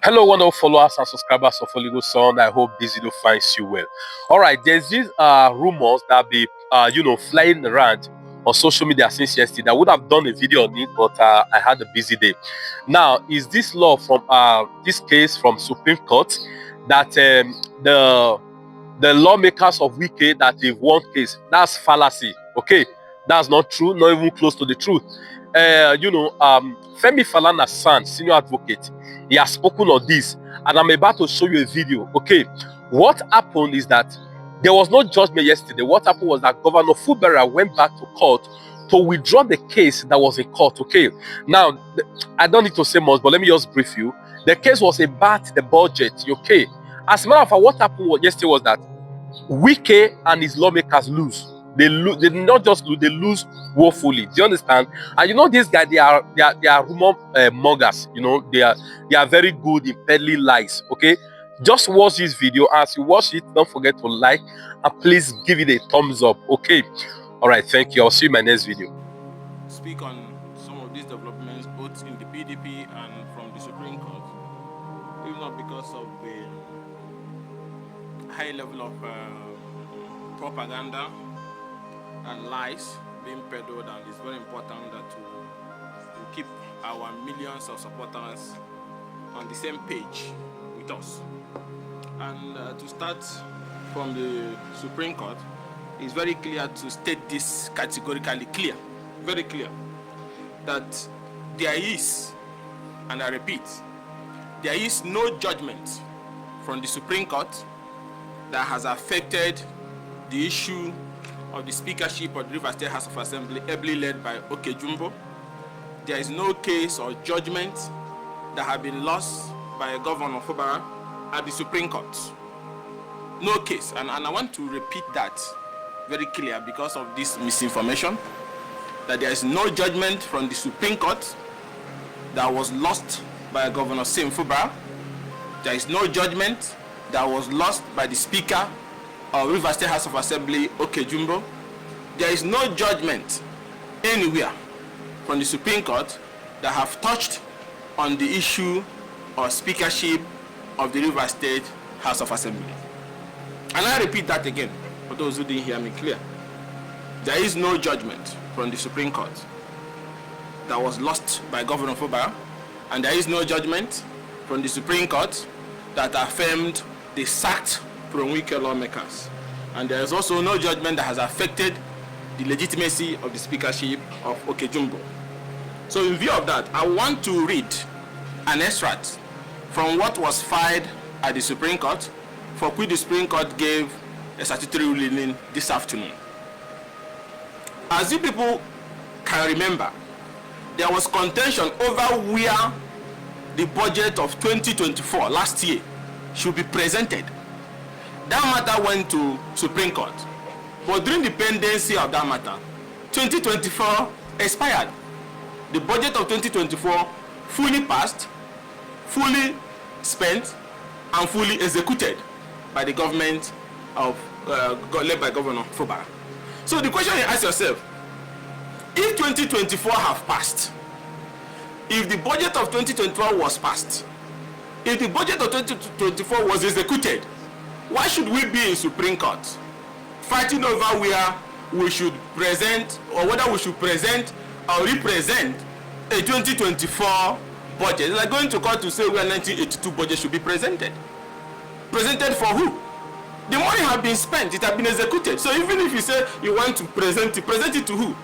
Hello, wonderful followers and subscribers of Holy Ghost Sound. I hope this video finds you well. All right, there's these rumors that be flying around on social media since yesterday. I would have done a video on it, but I had a busy day. Now, is this law from this case from Supreme Court that the lawmakers of Wike that they've won case? That's fallacy. Okay, that's not true, not even close to the truth. Femi Falana's son, senior advocate, he has spoken on this, and I'm about to show you a video. Okay, what happened is that there was no judgment yesterday. What happened was that Governor Fubara went back to court to withdraw the case that was in court. Okay, now I don't need to say much, but let me just brief you. The case was about the budget. Okay, as a matter of fact, what happened yesterday was that Wike and his lawmakers lose. They lose. They not just lose. They lose woefully. Do you understand? And you know these guys. They are rumor mongers. You know they are very good in peddling lies. Okay, just watch this video. As you watch it, don't forget to like and please give it a thumbs up. Okay. All right. Thank you. I'll see you in my next video. Speak on some of these developments, both in the PDP and from the Supreme Court, if not because of the high level of propaganda and lies being peddled, and it's very important that we keep our millions of supporters on the same page with us. And to start from the Supreme Court, it's very clear to state this categorically clear, very clear, that there is, and I repeat, there is no judgment from the Supreme Court that has affected the issue of the speakership of the Rivers State House of Assembly, ably led by Okejumbo. There is no case or judgment that have been lost by Governor Fubara at the Supreme Court. No case, and I want to repeat that very clear because of this misinformation, that there is no judgment from the Supreme Court that was lost by Governor Fubara. There is no judgment that was lost by the Speaker of Rivers State House of Assembly, Okejumbo. There is no judgment anywhere from the Supreme Court that have touched on the issue of speakership of the Rivers State House of Assembly. And I repeat that again, for those who didn't hear me clear. There is no judgment from the Supreme Court that was lost by Governor Fubara, and there is no judgment from the Supreme Court that affirmed the sacked pro-Wike lawmakers. And there is also no judgment that has affected the legitimacy of the speakership of Okejumbo. So in view of that, I want to read an extract from what was filed at the Supreme Court, for which the Supreme Court gave a statutory ruling this afternoon. As you people can remember, there was contention over where the budget of 2024 last year should be presented. That matter went to Supreme Court. But during the pendency of that matter, 2024 expired. The budget of 2024 fully passed, fully spent, and fully executed by the government of led by Governor Fubara. So the question you ask yourself, if 2024 have passed, if the budget of 2024 was passed, if the budget of 2024 was executed, why should we be in Supreme Court fighting over where we should present, or whether we should present or represent a 2024 budget? It's like going to court to say where 1982 budget should be presented. Presented for who? The money has been spent, it has been executed. So even if you say you want to present it to who?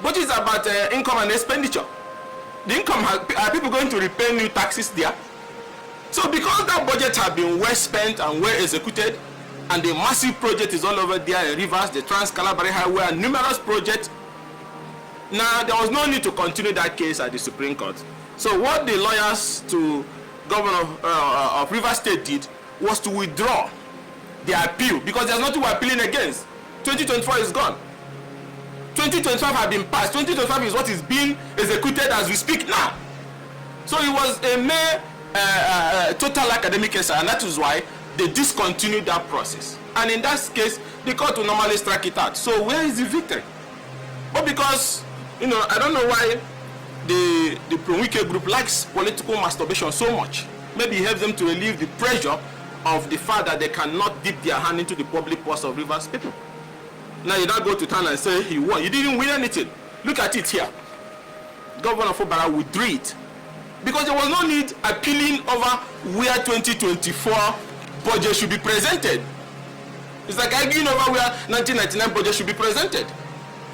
Budget is about income and expenditure. The income, are people going to repay new taxes there? So because that budget has been well spent and well executed, and the massive project is all over there in Rivers, the Trans-Calabari Highway, and numerous projects, now there was no need to continue that case at the Supreme Court. So what the lawyers to Governor of Rivers State did was to withdraw the appeal, because there's nothing we're appealing against. 2024 is gone. 2025 has been passed. 2025 is what is being executed as we speak now. So it was a mere total academic essay, and that is why they discontinued that process. And in that case, the court will normally strike it out. So where is the victory? But because, I don't know why the pro-Wike group likes political masturbation so much. Maybe it helps them to relieve the pressure of the fact that they cannot dip their hand into the public purse of Rivers people. Now you don't go to town and say he won. You didn't win anything. Look at it here. Governor Fubara withdrew it because there was no need appealing over where 2024 budget should be presented. It's like arguing over where 1999 budget should be presented.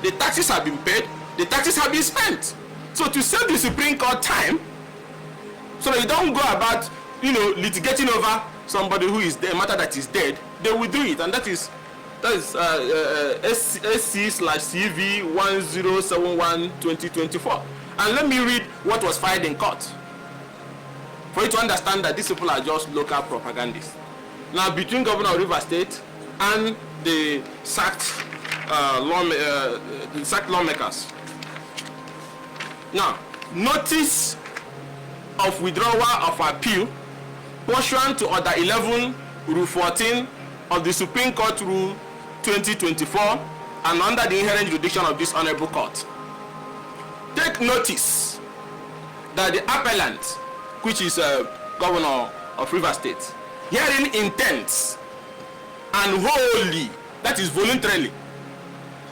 The taxes have been paid, the taxes have been spent. So to save the Supreme Court time, so that you don't go about, litigating over somebody who is dead, a matter that is dead, they will do it, and that is SC/CV 1071/2024. And let me read what was filed in court for you to understand that these people are just local propagandists. Now, between Governor of Rivers State and the sacked lawmakers. Now, notice of withdrawal of appeal pursuant to Order 11, Rule 14 of the Supreme Court Rule 2024 and under the inherent jurisdiction of this Honorable Court. Take notice that the appellant, which is Governor of Rivers State, hearing intents and wholly, that is voluntarily,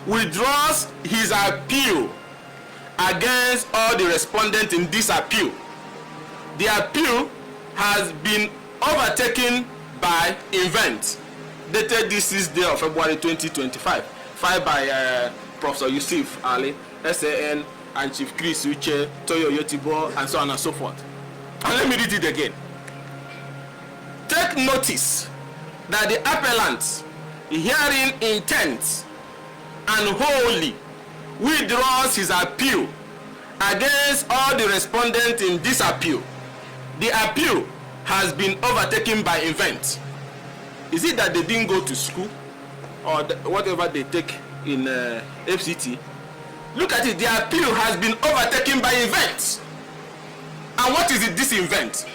withdraws his appeal against all the respondents in this appeal. The appeal has been overtaken by event dated this 6th day of February 2025, filed by Professor Yusuf Ali, SAN, and Chief Chris Uche, Toyo Yotibo, and so on and so forth. And let me read it again. Take notice that the appellant, hearing intent and wholly, withdraws his appeal against all the respondents in this appeal. The appeal has been overtaken by event. Is it that they didn't go to school or whatever they take in FCT? Look at it, the appeal has been overtaken by events. And what is it, this event?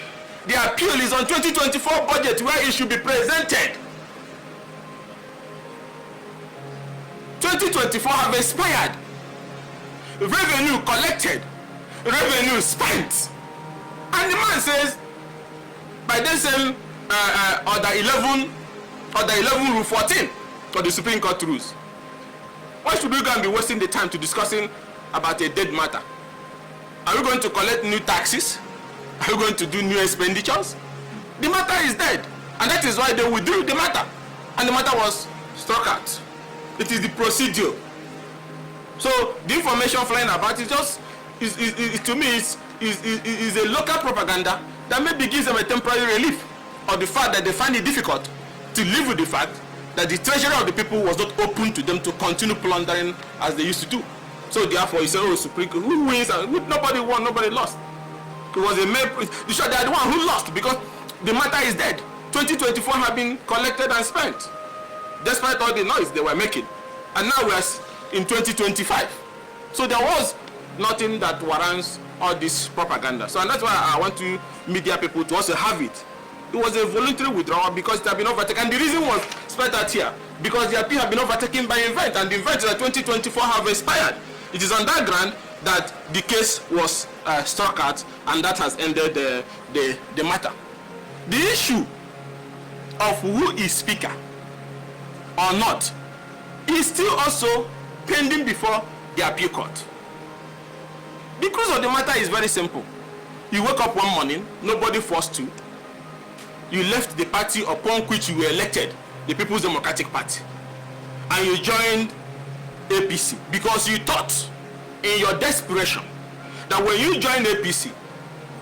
The appeal is on 2024 budget where it should be presented. 2024 have expired. Revenue collected, revenue spent. And the man says, by the same Order 11 Rule 14 for the Supreme Court rules, why should we go and be wasting the time to discussing about a dead matter? Are we going to collect new taxes? Are we going to do new expenditures? The matter is dead, and that is why they withdrew the matter, and the matter was struck out. It is the procedure. So the information flying about it just to me is a local propaganda that maybe gives them a temporary relief of the fact that they find it difficult to live with the fact that the treasury of the people was not open to them to continue plundering as they used to do. So therefore, he said, "Oh, Supreme Court, who wins?" Nobody won, nobody lost. It was a mere. They are the one who lost because the matter is dead. 2024 have been collected and spent, despite all the noise they were making, and now we are in 2025. So there was nothing that warrants all this propaganda. So and that's why I want to media people to also have it. It was a voluntary withdrawal because it had been overtaken. And the reason was spelled out here because the appeal had been overtaken by event, and the event that 2024 have expired. It is on that ground that the case was struck out, and that has ended the matter. The issue of who is speaker or not is still also pending before the appeal court. The cause of the matter is very simple. You wake up one morning, nobody forced you. You left the party upon which you were elected, the People's Democratic Party, and you joined APC because you thought in your desperation that when you join APC,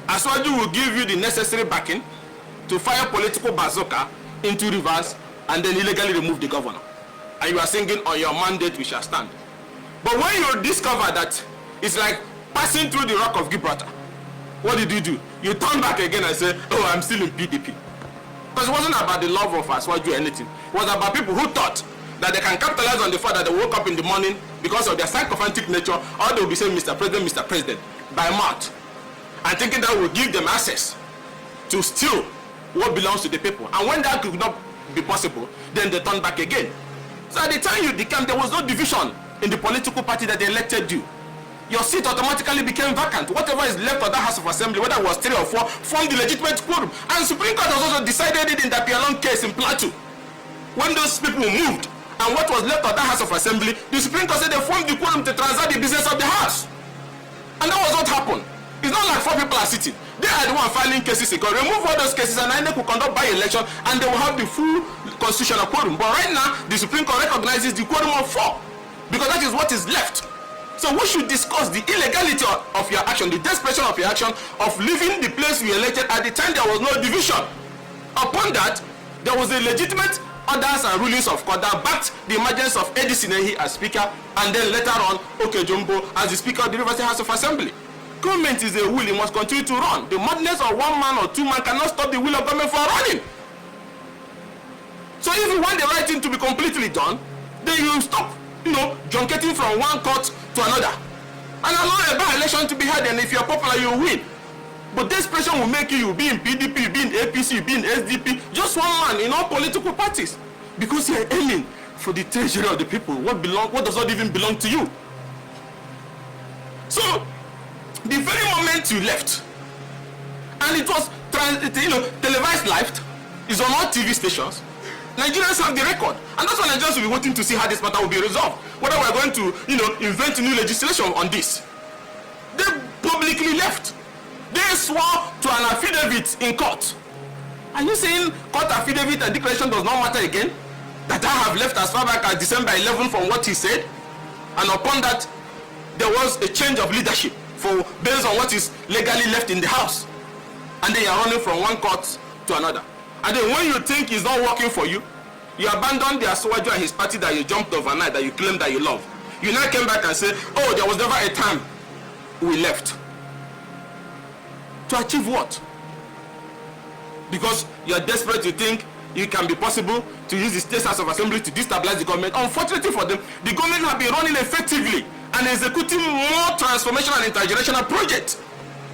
Aswaju will give you the necessary backing to fire political bazooka into Rivers and then illegally remove the governor. And you are singing, "On your mandate we shall stand." But when you discover that it's like passing through the rock of Gibraltar, what did you do? You turn back again and say, "Oh, I'm still in PDP." Because it wasn't about the love of Aswaju or anything. It was about people who thought that they can capitalize on the fact that they woke up in the morning because of their sycophantic nature, or they will be saying Mr. President by mouth, and thinking that will give them access to steal what belongs to the people. And when that could not be possible, then they turn back again. So at the time you became, there was no division in the political party that elected you. your seat automatically became vacant. Whatever is left of that House of Assembly, whether it was 3 or 4, formed the legitimate quorum. And Supreme Court has also decided it in the Pialong case in Plateau. When those people moved, and what was left of that House of Assembly, the Supreme Court said they formed the quorum to transact the business of the House. And that was what happened. It's not like 4 people are sitting. They are the one filing cases. They can remove all those cases and INEC will conduct by-election and they will have the full constitutional quorum. But right now, the Supreme Court recognizes the quorum of 4 because that is what is left. So we should discuss the illegality of your action, the desperation of your action, of leaving the place we elected at the time there was no division. Upon that, there was a legitimate orders and rulings of court that backed the emergence of Eddie Sinehi as speaker, and then later on, Okejumbo as the speaker of the University House of Assembly. Government is a will, it must continue to run. The madness of 1 man or 2 men cannot stop the will of government from running. So if you want the right thing to be completely done, then you stop, junketing from one court to another and allow a by-election to be held, and if you're popular you win. But desperation will make you be in PDP, you be in APC, you be in SDP, just one man in all political parties, because you're aiming for the treasury of the people. What does not even belong to you? So the very moment you left, and it was televised live, is on all TV stations, Nigerians have the record, and that's why Nigerians will be waiting to see how this matter will be resolved. Whether we're going to, invent new legislation on this. They publicly left. They swore to an affidavit in court. Are you saying court affidavit and declaration does not matter again? That I have left as far back as December 11 from what he said, and upon that there was a change of leadership based on what is legally left in the house, and then you are running from one court to another. And then when you think it's not working for you, you abandon the Aswaju and his party that you jumped overnight, that you claim that you love. You now came back and say, oh, there was never a time we left. To achieve what? Because you are desperate to think it can be possible to use the State House of Assembly to destabilize the government. Unfortunately for them, the government have been running effectively and executing more transformational and intergenerational projects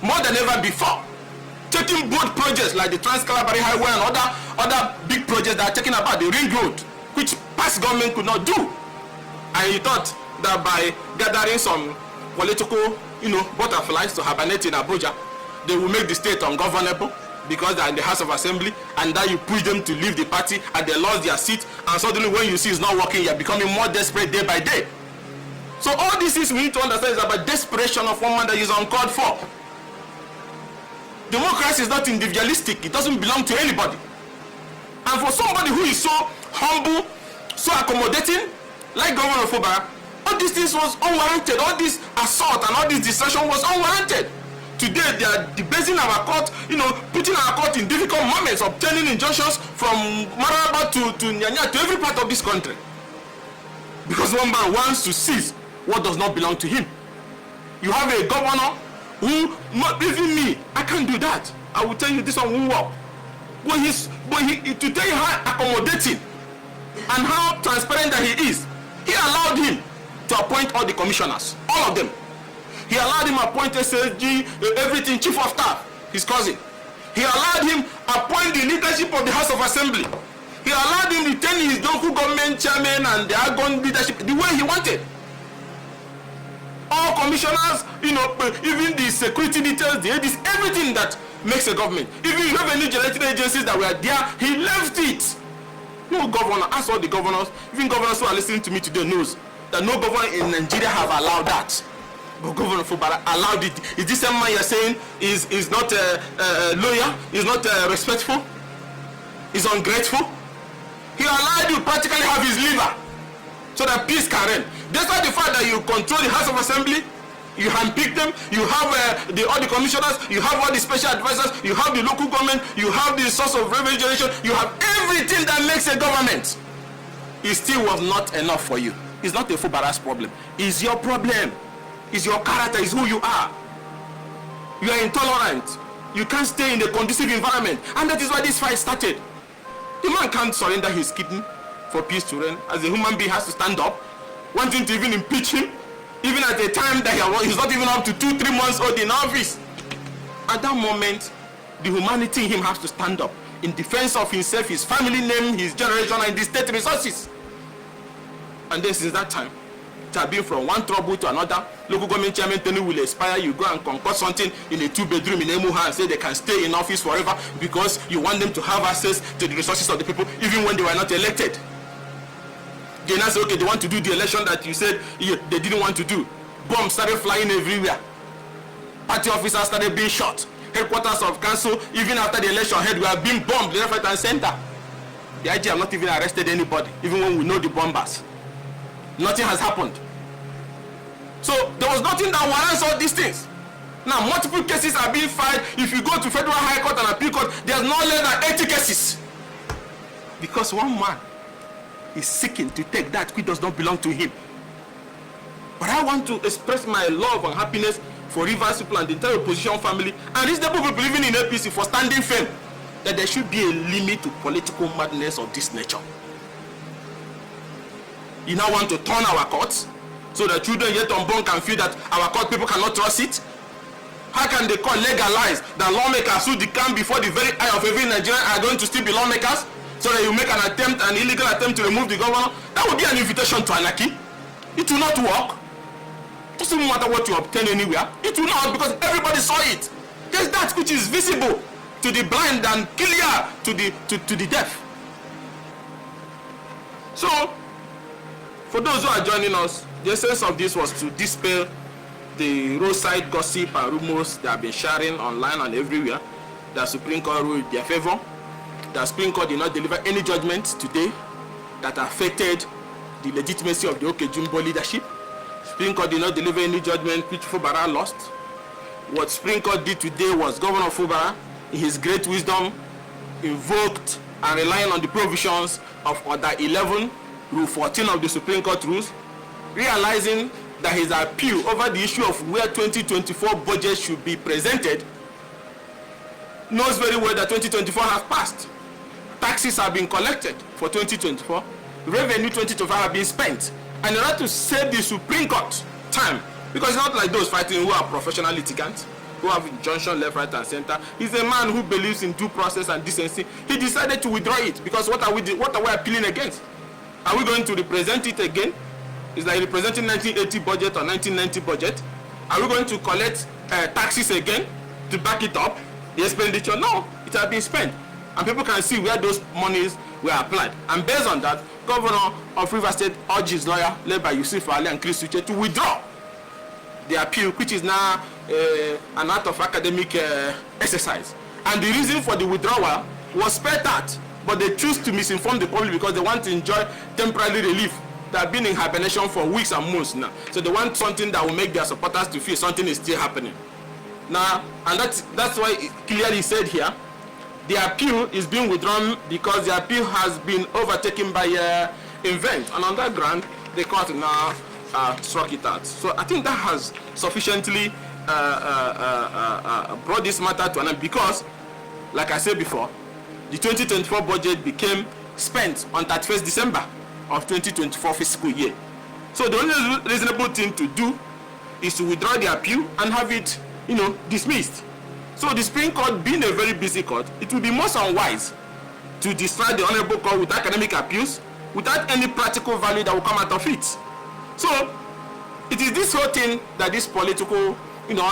more than ever before. Taking bold projects like the Trans-Calabari Highway and other big projects that are taken about, the Ring Road, which past government could not do. And you thought that by gathering some political, butterflies to hibernate in Abuja, they will make the state ungovernable because they are in the House of Assembly, and that you push them to leave the party and they lost their seat, and suddenly when you see it's not working, you're becoming more desperate day by day. So all this is we need to understand is about desperation of one man that is uncalled for. Democracy is not individualistic. It doesn't belong to anybody. And for somebody who is so humble, so accommodating, like Governor Fubara, all these things was unwarranted. All this assault and all this destruction was unwarranted. Today they are debasing our court, putting our court in difficult moments, obtaining injunctions from Maraba to Nyanya to every part of this country. Because one man wants to seize what does not belong to him. You have a governor who, not even me, I can't do that. I will tell you this one won't work. But to tell you how accommodating and how transparent that he is, he allowed him to appoint all the commissioners, all of them. He allowed him appoint SSG, everything, chief of staff, his cousin. He allowed him appoint the leadership of the House of Assembly. He allowed him retain his local government chairman and the Agon leadership the way he wanted. All commissioners, even the security details, the ADs, everything that makes a government. Even revenue generating agencies that were there, he left it. No governor, ask all the governors, even governors who are listening to me today knows that no governor in Nigeria have allowed that. But Governor Fubara allowed it. Is this a man you're saying is not a lawyer, is not respectful, is ungrateful? He allowed you practically have his liver so that peace can reign. Despite the fact that you control the House of Assembly, you handpick them, you have all the commissioners, you have all the special advisors, you have the local government, you have the source of revenue generation, you have everything that makes a government. It still was not enough for you. It's not a Fubara's problem. It's your problem. It's your character. It's who you are. You are intolerant. You can't stay in a conducive environment. And that is why this fight started. The man can't surrender his kidney for peace to reign. As a human being, has to stand up, wanting to even impeach him, even at a time that he's not even up to 2-3 months old in office. At that moment, the humanity in him has to stand up in defense of himself, his family name, his generation, and the state resources. And then since that time, have been from one trouble to another. Local government chairman tenure will expire. You go and concoct something in a 2-bedroom in Emuha and say they can stay in office forever because you want them to have access to the resources of the people even when they were not elected. They now say, okay, they want to do the election that you said they didn't want to do. Bombs started flying everywhere. Party officers started being shot. Headquarters of council, even after the election head, were being bombed left, right, and center. The IG have not even arrested anybody, even when we know the bombers. Nothing has happened. So there was nothing that warrants all these things. Now multiple cases are being filed. If you go to Federal High Court and Appeal Court, there's no less than 80 cases. Because one man is seeking to take that which does not belong to him. But I want to express my love and happiness for Rivers people and the entire opposition family and reasonable people living in APC for standing firm that there should be a limit to political madness of this nature. You now want to turn our courts so that children yet unborn can feel that our court people cannot trust it? How can the court legalize that lawmakers who decamp before the very eye of every Nigerian are going to still be lawmakers so that you make an illegal attempt to remove the governor? That would be an invitation to anarchy. It will not work. It doesn't matter what you obtain anywhere. It will not, because everybody saw it. There's that which is visible to the blind and clear to the deaf. So, for those who are joining us, the essence of this was to dispel the roadside gossip and rumors that have been sharing online and everywhere that Supreme Court ruled in their favor. The Supreme Court did not deliver any judgment today that affected the legitimacy of the Okejumbo leadership. Supreme Court did not deliver any judgment which Fubara lost. What Supreme Court did today was Governor Fubara, in his great wisdom, invoked and relying on the provisions of Order 11, Rule 14 of the Supreme Court rules, realizing that his appeal over the issue of where 2024 budget should be presented, knows very well that 2024 has passed. Taxes have been collected for 2024. Revenue 2024 have been spent. And in order to save the Supreme Court time, because it's not like those fighting who are professional litigants, who have injunction left, right, and center. He's a man who believes in due process and decency. He decided to withdraw it because what are we appealing against? Are we going to represent it again? Is like representing 1980 budget or 1990 budget? Are we going to collect taxes again to back it up? The expenditure? No, it has been spent. And people can see where those monies were applied. And based on that, Governor of Rivers State urged his lawyer, led by Yusuf Ali and Chris Uche, to withdraw the appeal, which is now an act of academic exercise. And the reason for the withdrawal was spelled out, but they choose to misinform the public because they want to enjoy temporary relief. They have been in hibernation for weeks and months now. So they want something that will make their supporters to feel something is still happening. Now, and that's why it clearly said here, the appeal is being withdrawn because the appeal has been overtaken by event. And on that ground, the court now struck it out. So I think that has sufficiently brought this matter to an end because, like I said before, the 2024 budget became spent on 31st December of 2024 fiscal year. So the only reasonable thing to do is to withdraw the appeal and have it, dismissed. So the Supreme Court, being a very busy court, it will be most unwise to destroy the Honorable Court with academic appeals without any practical value that will come out of it. So it is this whole thing that these political,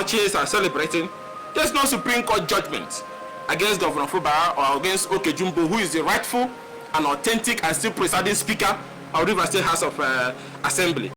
chairs are celebrating. There's no Supreme Court judgment against Governor Fubara or against Okejumbo, who is the rightful and authentic and still presiding Speaker of Rivers State House of Assembly.